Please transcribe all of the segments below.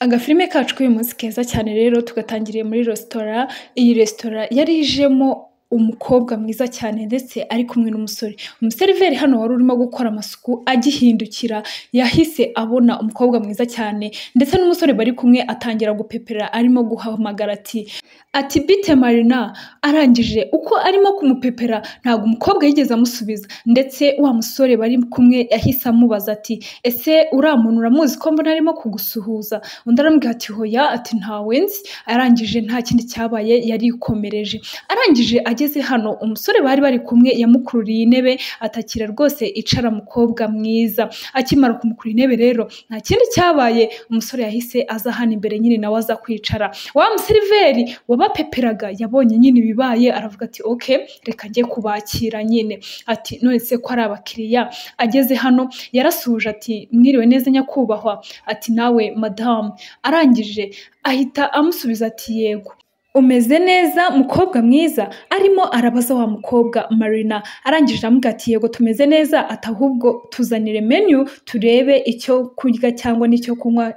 Agafilime kacu k'uyu munsi keza cyane rero tugatangiriye muri resitora, iyi resitora yari ijemo umukobwa mwiza cyane ndetse ari kumwe n'umusore. Umuseriveri hano wari urimo gukora amasuku agihindukira yahise abona umukobwa mwiza cyane ndetse n'umusore bari kumwe atangira gupepera arimo guhamagara ati bite Marina, arangije uko arimo kumupepera ntabwo umukobwa yigeze amusubiza ndetse wa musore bari kumwe yahise amubaza ati ese uriya muntu uramuzi ko mbona arimo kugusuhuza? Undi aramubwira ati hoya, ati ntawe nzi. Arangije nta kindi cyabaye yarikomereje. Arangije ageze hano umusore bari kumwe yamukururiye intebe atakira rwose icara mukobwa mwiza. Akimara kumukurura intebe rero nta kindi cyabaye, umusore yahise aza hano imbere nyine nawe aza kwicara. Wa museriveri wabapeperaga yabonye nyine ibibaye aravuga ati okay, reka njye kubakira nyine. Ati none se ko ari abakiriya. Ageze hano yarasuhuje ati mwiriwe neza nyakubahwa, ati nawe madamu. Arangije ahita amusubiza ati yego. Umeze neza mukobwa mwiza? Arimo arabaza wa mukobwa Marina. Arangije aramubwira ati yego tumeze neza, ati ahubwo tuzanire menu turebe icyo kurya cyangwa n'icyo kunywa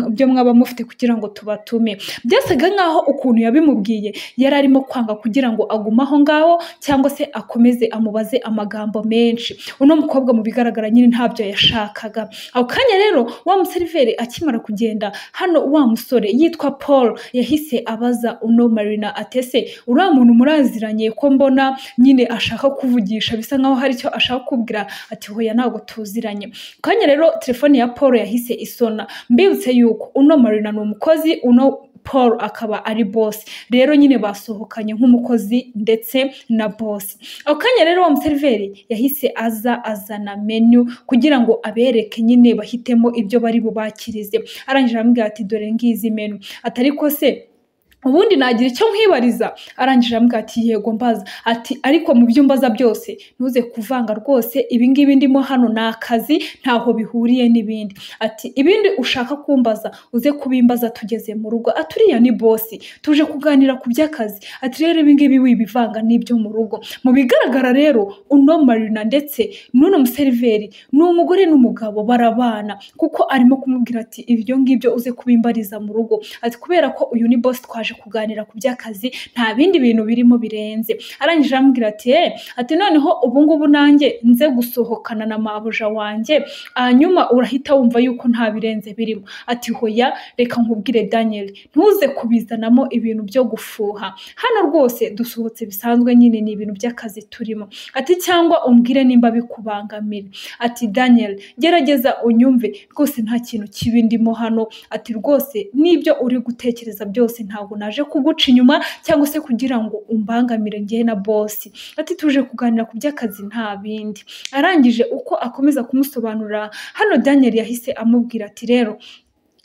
byo mwaba mufite kugira ngo tubatume. Byasaga nkaho ukuntu yabimubwiye yari arimo kwanga kugira ngo agume aho ngaho cyangwa se akomeze amubaze amagambo menshi. Uno mukobwa mu bigaragara nyine ntabyo yashakaga. Ako kanya rero wa museriveri akimara kugenda, hano wa musore yitwa Paul yahise abaza Marina atese uriya muntu muraziranye ko mbona nyine ashaka kuvugisha bisa nkaho hari icyo ashaka kubwira? Ati hoya ntabwo tuziranye. Kanya rero telefone ya Paul yahise isona. Mbibutse yuko uno Marina ni umukozi, uno Paul akaba ari boss. Rero nyine basohokanye nk'umukozi ndetse na boss. Ako kanya rero wa museriveri yahise azana menu kugira ngo abereke nyine bahitemo ibyo bari bubakirize. Arangije aramubwira ati dore ngizi menu. Atariko se ubundi nagira icyo nkwibariza? Arangije aramubwira ati yego mbaza. Ati ariko mu byo mbaza byose ntuze kuvanga rwose, ibi ngibi ndimo hano ni akazi ntaho bihuriye n'ibindi. Ati ibindi ushaka kumbaza uze kubimbaza tugeze mu rugo. Ati uriya ni bosi tuje kuganira ku by'akazi. Ati rero ibi ngibi wibivanga n'ibyo mu rugo. Mu bigaragara rero uno Marina ndetse n'uno museriveri ni umugore n'umugabo barabana, kuko arimo kumubwira ati ibyo ngibyo uze kubimbariza mu rugo. Ati kubera ko uyu ni bosi twaje kuganira ku by'akazi nta bindi bintu birimo birenze. Arangije aramubwira ati noneho ubu ngubu nanjye nze gusohokana na mabuja wanjye hanyuma urahita wumva yuko nta birenze birimo. Ati hoya reka nkubwire Daniel, ntuze kubizanamo ibintu byo gufuha. Hano rwose dusohotse bisanzwe nyine ni ibintu by'akazi turimo. Ati cyangwa umbwire nimba bikubangamira. Ati Daniel gerageza unyumve rwose nta kintu kibi ndimo hano. Ati rwose n'ibyo uri gutekereza byose ntabwo naje kuguca inyuma cyangwa se kugira ngo umbangamire njye na bosi. Ati tuje kuganira ku by'akazi nta bindi. Arangije uko akomeza kumusobanurira, hano Daniel yahise amubwira ati rero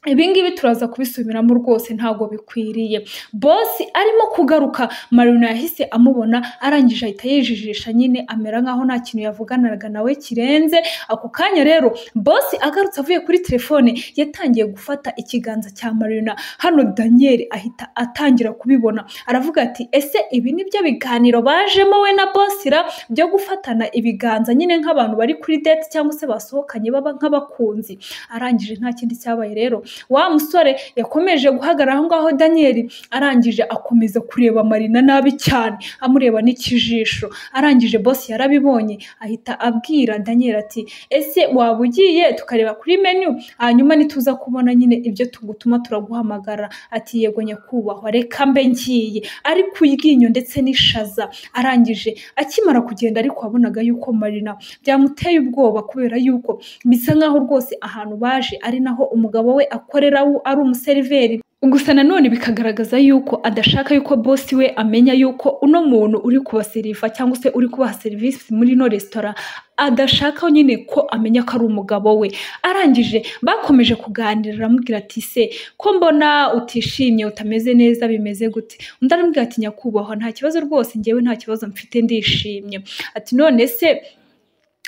ibi ngibi turaza kubisubiramo rwose ntabwo bikwiriye. Bosi arimo kugaruka, Marina yahise amubona, arangije ahita yijijisha nyine amera nkaho nta kintu yavuganaga nawe kirenze. Ako kanya rero bosi agarutse avuye kuri telefone yatangiye gufata ikiganza cya Marina. Hano Daniel ahita atangira kubibona, aravuga ati ese ibi nibyo biganiro bajemo we na bosi ra byo gufatana ibiganza nyine nk'abantu bari kuri date cyangwa se basohokanye baba nk'abakunzi? Arangije nta kindi cyabaye rero wa musore yakomeje guhagarara aho ngaho Daniel. Arangije akomeza kureba Marina nabi cyane amureba n'ikijisho. Arangije boss yarabibonye ahita abwira Daniel ati ese waba ugiye tukareba kuri menu hanyuma nituza kubona nyine ibyo tugutuma turaguhamagara? Ati yego nyakubahwa reka mbe ngiye. Ari kuryinyo ndetse n'ishaza. Arangije akimara kugenda ariko wabonaga yuko Marina byamuteye ubwoba kubera yuko bisa nkaho rwose ahantu baje ari naho umugabo we akorera ari umuseriveri. Gusa nanone bikagaragaza yuko adashaka yuko bosi we amenya yuko uno muntu uri kubaseriva cyangwa se uri kubaha serivisi muri no resitora adashaka nyine ko amenya ko ari umugabo we. Arangije bakomeje kuganira aramubwira ati se ko mbona utishimye utameze neza bimeze gute? Undi aramubwira ati nyakubahwa nta kibazo rwose njyewe nta kibazo mfite ndishimye. Ati none se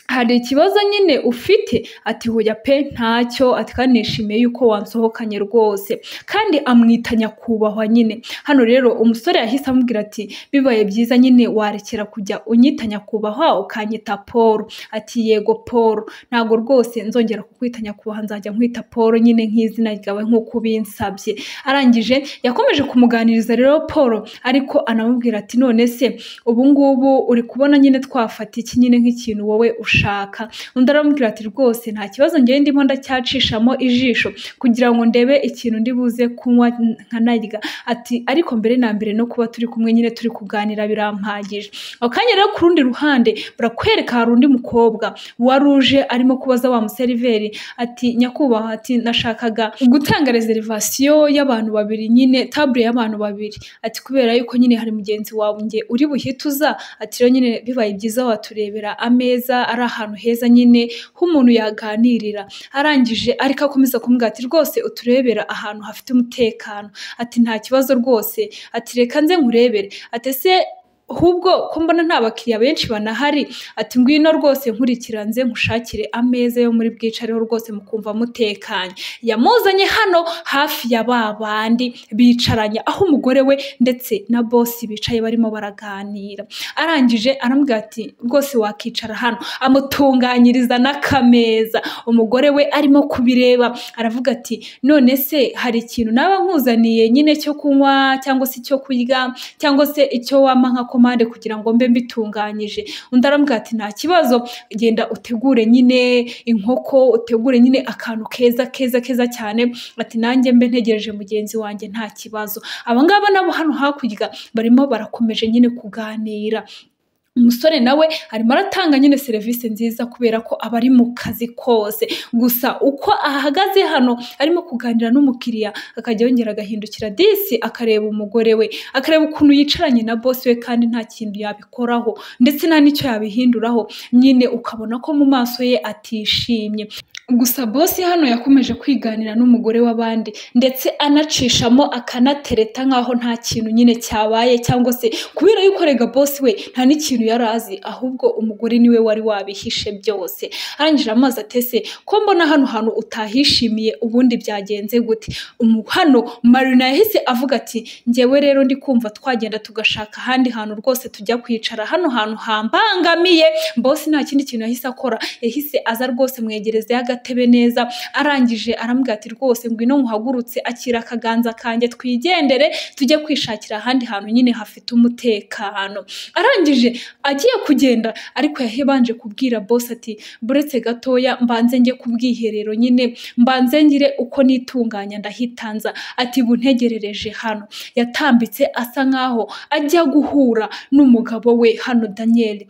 hari ikibazo nyine ufite? Ati hoya pe ntacyo, ati kandi nishimiye yuko wansohokanye rwose, kandi amwita nyakubahwa nyine. Hano rero umusore yahise amubwira ati bibaye byiza nyine warekera kujya unyita nyakubahwa ukanyita Paul. Ati yego Paul, ntabwo rwose nzongera kukwita nyakubahwa, nzajya nkwita Paul nyine nk'izina ryawe nk'uko ubinsabye. Arangije yakomeje kumuganiriza rero Paul, ariko anamubwira ati none se ubu ngubu uri kubona nyine twafata iki nyine nk'ikintu wowe ushaka? Undi aramubwira ati rwose nta kibazo, ngewe ndimo ndacyacishamo ijisho kugira ngo ndebe ikintu ndi buze kunywa nkanarya. Ati ariko mbere na mbere no kuba turi kumwe nyine turi kuganira birampagije. Ako kanya rero ku rundi ruhande barakwereka hari undi mukobwa wari uje arimo kubaza wa museriveri ati nyakubahwa, ati nashakaga gutanga reservation y'abantu babiri nyine, table y'abantu babiri. Ati kubera yuko nyine hari mugenzi wawe nge uri buhite uza, ati rero nyine bibaye byiza waturebera ameza ari ahantu heza nyine h'umuntu yaganirira. Arangije ariko akomeza kumubwira ati rwose uturebera ahantu hafite umutekano. Ati nta kibazo rwose, ati reka nze nkurebere. Ati se ahubwo ko mbona nta bakiriya benshi banahari? Ati ngwino rwose nkurikira nze nkushakire ameza yo muri bwicareho rwose mukumva mutekanye. Yamuzanye hano hafi ya babandi bicaranye, aho umugore we ndetse na boss bicaye barimo baraganira. Arangije aramubwira ati rwose wakicara hano, amutunganyiriza n'akameza. Umugore we arimo kubireba aravuga ati none se hari ikintu naba nkuzaniye nyine cyo kunywa cyangwa se icyo kurya cyangwa se icyo wampa nka komande kugira ngo mbe mbitunganyije? Undi aramubwira ati nta kibazo, genda utegure nyine inkoko, utegure nyine akantu keza cyane. Ati nanjye mbe ntegereje mugenzi wanjye nta kibazo. Aba ngaba nabo hano hakurya barimo barakomeje nyine kuganira. Umusore nawe arimo aratanga nyine serivisi nziza kubera ko aba ari mu kazi kose. Gusa uko ahagaze hano arimo kuganira n'umukiriya, akajya yongera agahindukira disi akareba umugore we, akareba ukuntu yicaranye na boss we kandi nta kintu yabikoraho ndetse nta n'icyo yabihinduraho, nyine ukabona ko mu maso ye atishimye. Gusa boss hano yakomeje kwiganira n'umugore w'abandi ndetse anacishamo akanatereta nkaho nta kintu nyine cyabaye, cyangwa se kubera yuko rega boss we nta n'ikintu yarazi, ahubwo umugore niwe wari wabihishe byose. Arangije amazi atese ko mbona hano hantu utahishimiye, ubundi byagenze gute? Hano Marina yahise avuga ati njyewe rero ndi kumva twagenda tugashaka ahandi hantu rwose tujya kwicara, hano hantu hambangamiye. Boss nta kindi kintu yahise akora, yahise aza rwose mwegereza agatebe neza. Arangije aramubwira ati rwose ngwino muhagurutse, akira akaganza kanjye twigendere tujye kwishakira ahandi hantu nyine hafite umutekano. Arangije agiye kugenda ariko yahebanje kubwira boss ati buretse gatoya mbanze njye kubwiherero nyine mbanze ngire uko nitunganya ndahitanza. Ati buntegerereje hano. Yatambitse asa nkaho ajya guhura n'umugabo we hano Daniel.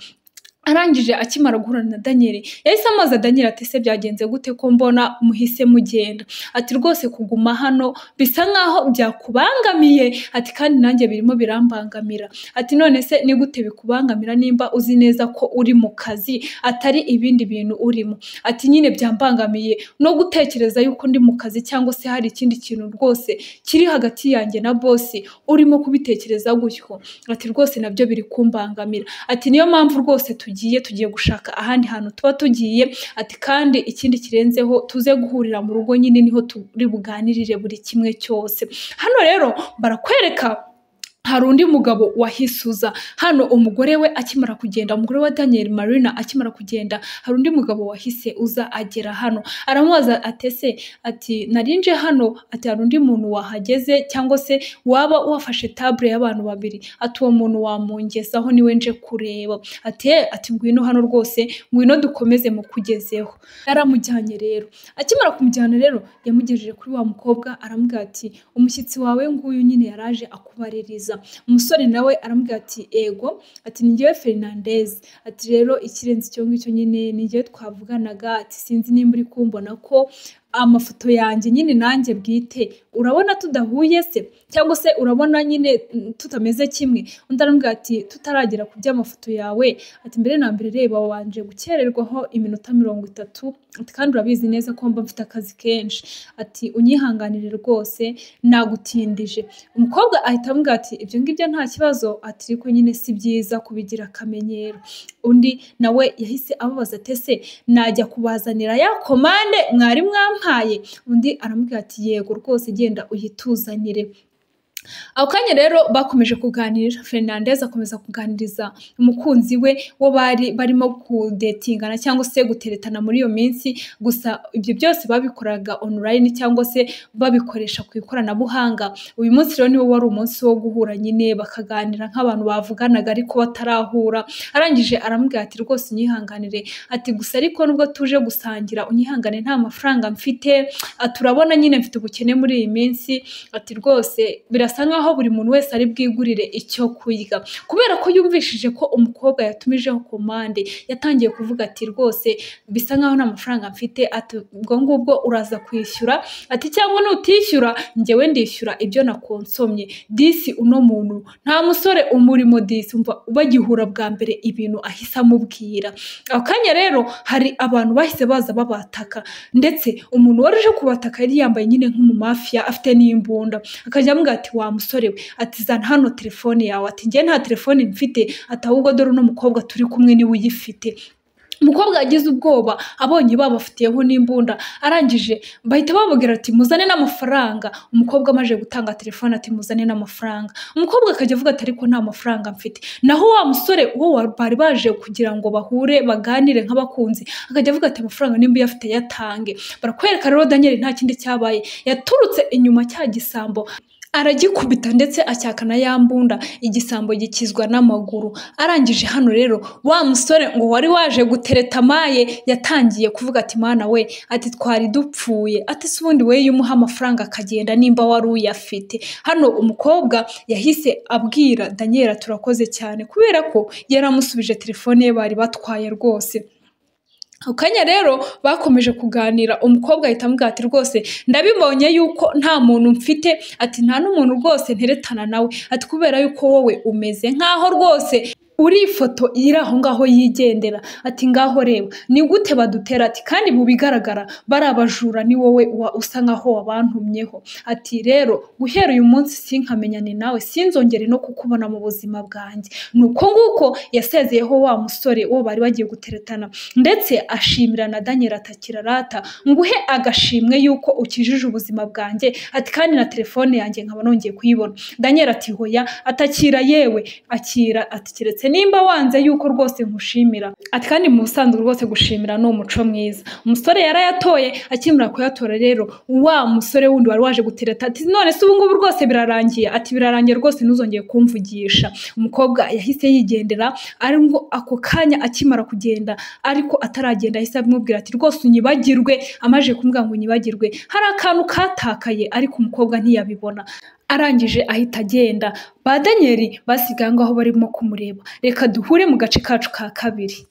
Arangije akimara guhura na Daniel yahise amaza Daniel ati se byagenze gute ko mbona muhise mugenda? Ati rwose kuguma hano bisa nkaho byakubangamiye. Ati kandi nanjye birimo birambangamira. Ati none se ni gute bikubangamira nimba uzi neza ko uri mu kazi atari ibindi bintu urimo? Ati nyine byambangamiye no gutekereza yuko ndi mu kazi cyangwa se hari ikindi kintu rwose kiri hagati yanjye na boss urimo kubitekereza gutyo. Ati rwose nabyo biri kumbangamira. Ati niyo mpamvu rwose tugiye gushaka ahandi hantu tuba tugiye. Ati kandi ikindi kirenzeho tuze guhurira mu rugo nyine niho turi buganirire buri kimwe cyose. Hano rero barakwereka hari undi mugabo wahisuza. Hano umugore we akimara kugenda, umugore wa Daniel Marina akimara kugenda, hari undi mugabo wahise uza agera hano. Aramubaza atese ati narinje hano, ati hari undi muntu wahageze cyangwa se waba wafashe table y'abantu babiri? Ati uwo muntu wamungezaho niwe nje kureba. Ati ngwino hano rwose, ngwino dukomeze mu kugezeho. Yaramujyanye rero. Akimara kumujyana rero yamugejeje kuri wa mukobwa, aramubwira ati umushyitsi wawe nguyu nyine yaraje akubaririza. Umusore nawe aramubwira ati ego, ati ni njyewe Fernandez. Ati rero ikirenze icyo ngicyo nyine ni njyewe twavuganaga. Ati sinzi nimba uri kumbona ko amafoto yanjye nyine nanjye bwite urabona tudahuye se cyangwa se urabona nyine tutameze kimwe. Undi arambwira ati tutaragera ku by'amafoto yawe ati mbere na mbere reba wanje gukererwaho iminota 30 ati kandi urabizi neza ko mba mfite akazi kenshi ati unyihanganire rwose nagutindije. Umukobwa ahita ambwira ati ibyo ngibyo nta kibazo ati ariko nyine si byiza kubigira akamenyero. Undi nawe yahise ababaza ati ese najya kubazanira ya komande mwari mwampaye? Undi aramubwira ati yego rwose genda uyituzanire. Ako kanya rero bakomeje kuganira, Fernandez akomeza kuganiriza umukunzi we wo barimo kudetingana cyangwa se guteretana muri iyo minsi. Gusa ibyo byose babikoraga online cyangwa se babikoresha ku ikoranabuhanga. Uyu munsi rero niwo wari umunsi wo guhura nyine bakaganira nk'abantu bavuganaga ariko batarahura. Arangije aramubwira ati rwose unyihanganire ati gusa ariko nubwo tuje gusangira unyihangane nta mafaranga mfite, turabona nyine mfite ubukene muri iyi minsi ati rwose birasa nkaho buri muntu wese ari bwigurire icyo kurya. Kubera ko yumvishije ko umukobwa yatumijeho komande yatangiye kuvuga ati rwose bisa nkaho nta mafaranga mfite ati ubwo ngubwo uraza kwishyura ati cyangwa nutishyura njyewe ndishyura ibyo nakonsomye. Disi uno muntu nta musore umurimo disi umva bagihura bwa mbere ibintu ahise amubwira. Ako kanya rero hari abantu bahise baza babataka ndetse umuntu wari uje kubataka yari yambaye nyine nk'umumafia afite n'imbunda. Akajya amubwira ati wa musore we ati zana hano telefone yawe ati njye nta telefone mfite ati ahubwo dore uno mukobwa turi kumwe niwe uyifite. Umukobwa yagize ubwoba abonye babafitiyeho n'imbunda. Arangije bahita bababwira ati muzane n'amafaranga. Umukobwa amaje gutanga telefone ati muzane n'amafaranga. Umukobwa akajya avuga ati ariko nta mafaranga mfite. Naho wa musore wo bari baje kugira ngo bahure baganire nk'abakunzi akajya avuga ati amafaranga nimba uyafite yatange. Barakwereka rero Daniel nta kindi cyabaye, yaturutse inyuma cya gisambo aragikubita ndetse acyakana yambunda, igisambo gikizwa n'amaguru. Arangije hano rero wa musore ngo wari waje gutereta maye yatangiye kuvuga ati mana we ati twari dupfuye ati subundi we yumuha amafaranga akagenda nimba wari uyafite. Hano umukobwa yahise abwira Daniel turakoze cyane kubera ko yaramusubije telefone ye bari batwaye rwose. Ukanya rero bakomeje kuganira umukobwa ahita ambwira ati rwose ndabibonye yuko nta muntu mfite ati nta n'umuntu rwose nteretana nawe ati kubera yuko wowe umeze nkaho rwose uri ifoto iri aho ngaho yigendera ati ngaho reba ni gute badutera ati kandi mu bigaragara bari abajura ni wowe usa nkaho wabantumyeho ati rero guhera uyu munsi sinkamenyane nawe sinzongere no kukubona mu buzima bwanjye. Nuko nguko yasezeyeho wa musore wo bari bagiye guteretana ndetse ashimira na Daniel atakirarata nguhe agashimwe yuko ukijije ubuzima bwanjye ati kandi na telefone yanjye nkaba nongeye kuyibona. Daniel ati hoya atakira yewe akira ati kiretse nimba wanze yuko rwose nkushimira ati kandi mu busanzwe rwose gushimira no umuco mwiza. Umusore yarayatoye akimura kuyatora rero wa musore wundi wari waje gutereta ati none se ubu ngubu rwose birarangiye ati birarangiye rwose ntuzongeye kumvugisha. Umukobwa yahise yigendera ari ngo ako kanya akimara kugenda ariko ataragenda yahise amubwira ati rwose unyibagirwe. Amaje kumbwira ngo unyibagirwe hari akantu katakaye ariko umukobwa ntiyabibona. Arangije ahita agenda. Ba Daniel basigaye ngaho barimo kumureba. Reka duhure mu gace kacu ka kabiri.